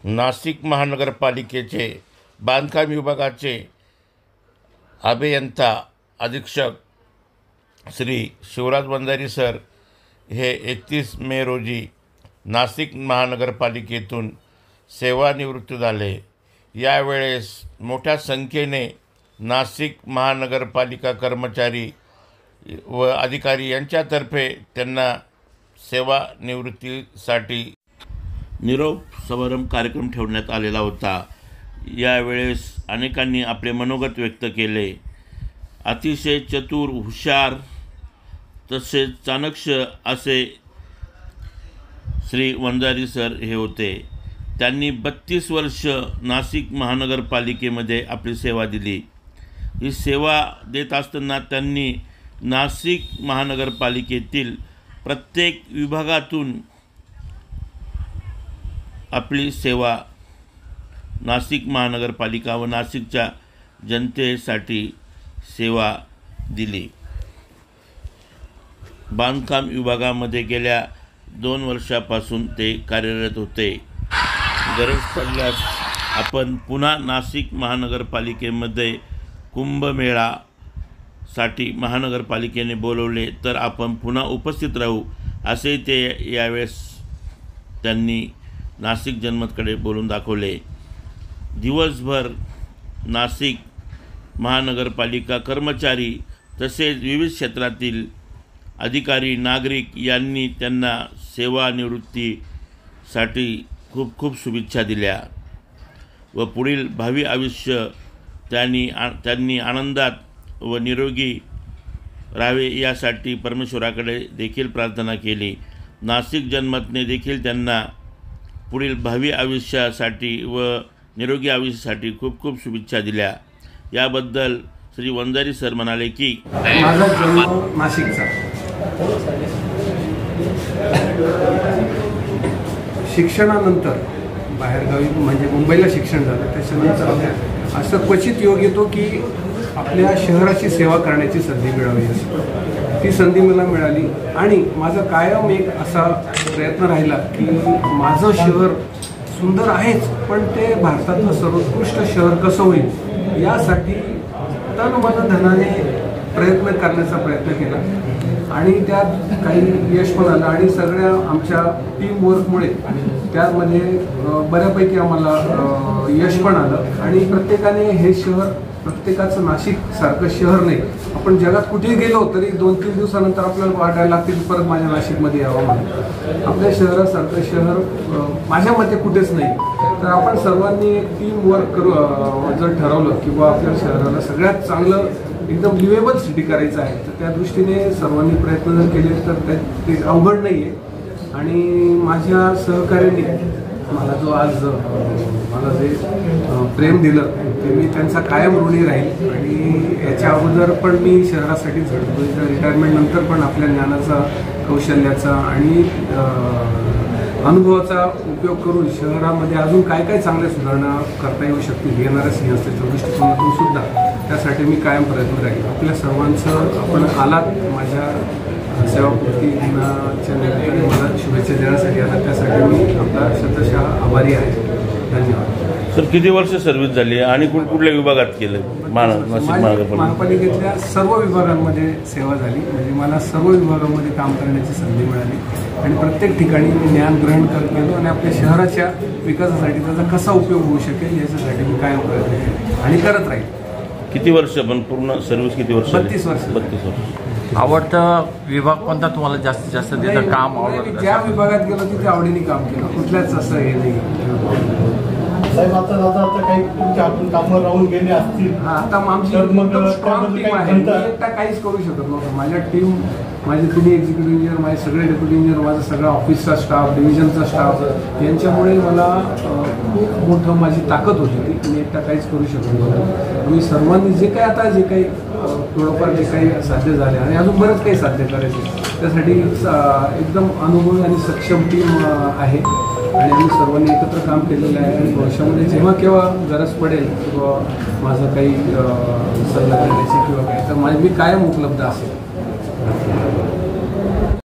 नाशिक महानगरपालिकेचे बांधकाम विभागाचे अभियंता अधीक्षक श्री शिवराज वंजारी सर हे 31 मे रोजी नाशिक महानगरपालिकेतून सेवानिवृत्त झाले। यावेळेस मोठ्या संख्येने नाशिक महानगरपालिका कर्मचारी व अधिकारी यांच्यातर्फे त्यांना सेवानिवृत्तीसाठी निरोप समारंभ कार्यक्रम ठेवण्यात आलेला होता। यावेळेस अनेकांनी आपले मनोगत व्यक्त केले। अतिशय चतुर, हुशार तसेच चाणक्य असे श्री वंजारी सर हे होते। त्यांनी 32 वर्ष नाशिक महानगरपालिकेमध्ये आपली सेवा दिली। ही सेवा देत असताना त्यांनी नाशिक महानगरपालिकेतील प्रत्येक विभागातून आपली सेवा नाशिक महानगरपालिका व नाशिकच्या जनतेसाठी सेवा दिली। बांधकाम विभागामध्ये गेल्या 2 वर्षापासून ते कार्यरत होते। गरज पडल्यास आपण पुन्हा नाशिक महानगरपालिकेमध्ये कुंभमेळासाठी महानगरपालिकेने बोलवले तर आपण पुन्हा उपस्थित राहू असे ते यावेळेस त्यांनी नाशिक जनमतकडे बोलून दाखवले। दिवसभर नाशिक महानगरपालिका कर्मचारी तसेच विविध क्षेत्रातील अधिकारी नागरिक यांनी त्यांना सेवानिवृत्तीसाठी खूप खूप शुभेच्छा दिल्या व पुढील भावी आयुष्य त्यांनी आनंदात व निरोगी राहावे यासाठी परमेश्वराकडे देखील प्रार्थना केली। नाशिक जनमतने देखील त्यांना पुढील भावी आयुष्यासाठी व निरोगी आयुष्यासाठी खूप खूप शुभेच्छा दिल्या। याबद्दल श्री वंजारी सर म्हणाले की माझा जन्म नाशिकचा, शिक्षणानंतर बाहेरगावी म्हणजे मुंबईला शिक्षण झालं। त्याच्यानंतर असं क्वचित योग येतो की आपल्या शहराची सेवा करण्याची संधी मिळावी असं। ती संधी मला मिळाली आणि माझा कायम एक असा प्रयत्न राहिला की माझं शहर सुंदर आहेच पण ते भारतातलं सर्वोत्कृष्ट शहर कसं होईल यासाठी तन मन धनाने प्रयत्न करण्याचा प्रयत्न केला आणि त्यात काही यश पण आलं आणि सगळ्या आमच्या टीम वर्कमुळे त्यामध्ये बऱ्यापैकी आम्हाला यश पण आलं आणि प्रत्येकाने हे शहर प्रत्येकाचं नाशिक सारखं शहर नाही, आपण जगात कुठेही गेलो तरी 2-3 दिवसानंतर आपल्याला वाटायला लागतील परत माझ्या नाशिकमध्ये यावं म्हणून। आपल्या शहरासारखं शहर माझ्या मते कुठेच नाही। तर आपण सर्वांनी टीम वर्क करू जर ठरवलं की बा आपल्या शहराला सगळ्यात चांगलं एकदम लिव्हेबल सिटी करायचं आहे तर त्या दृष्टीने सर्वांनी प्रयत्न जर केले तर ते अवघड नाही आहे। आणि माझ्या सहकार्याने मला जो आज मला जे प्रेम दिलं ते मी त्यांचा कायम ऋणी राहील आणि याच्या अगोदर पण मी शहरासाठी झटतो। रिटायरमेंट नंतर पण आपल्या ज्ञानाचा, कौशल्याचा आणि अनुभवाचा उपयोग करून शहरामध्ये अजून काय काय चांगल्या सुधारणा करता येऊ शकतील येणाऱ्या सिंहस्थेच्या दृष्टिकोनातून सुद्धा त्यासाठी मी कायम प्रयत्न राहील। आपल्या सर्वांचं आपण आलात माझ्या सेवापूर्तीच्या निमित्ताने मला शुभेच्छा देण्यासाठी आला त्यासाठी मी आपला शतशः आभारी आहे। धन्यवाद सर। किती वर्ष सर्व्हिस झाली आणि कुठल्या विभागात केलं? महापालिकेतल्या सर्व विभागांमध्ये सेवा झाली म्हणजे मला सर्व विभागामध्ये काम करण्याची संधी मिळाली आणि प्रत्येक ठिकाणी मी ज्ञान ग्रहण करत गेलो आणि आपल्या शहराच्या विकासासाठी त्याचा कसा उपयोग होऊ शकेल याच्यासाठी मी कायम प्रयत्न केले आणि करत राहील। किती वर्ष पण पूर्ण सर्व्हिस किती वर्ष? 32 वर्ष। 32 वर्ष। आवडता विभाग कोणता तुम्हाला जास्तीत जास्त तिथं काम आवडतं? ज्या विभागात गेलो तिथे आवडीने काम केलं, कुठल्याच असं हे नाही। साहेब आता काही तुमच्या आपण कामावर राहून गेले असतील आता आमची स्ट्रॉंग टीम आहे, मी एकटा काहीच करू शकत नव्हतं। माझ्या टीम, माझे 3 एक्झिक्युटिव्ह इंजिनियर, माझे सगळे डेप्युटी इंजिनियर, माझा सगळा ऑफिसचा स्टाफ, डिव्हिजनचा स्टाफ यांच्यामुळे मला खूप मोठं माझी ताकद होती ती। मी एकटा काहीच करू शकत नव्हतो। मी सर्वांनी जे काही थोडंफार जे काही साध्य झाले आणि अजून बरंच काही साध्य करायचे त्यासाठी एकदम अनुभवी आणि सक्षम टीम आहे आणि आम्ही सर्वांनी एकत्र काम केलेलं आहे आणि भविष्यामध्ये जेव्हा केव्हा गरज पडेल किंवा माझं काही सल्ला देण्याची किंवा काय तर मी कायम उपलब्ध असेल।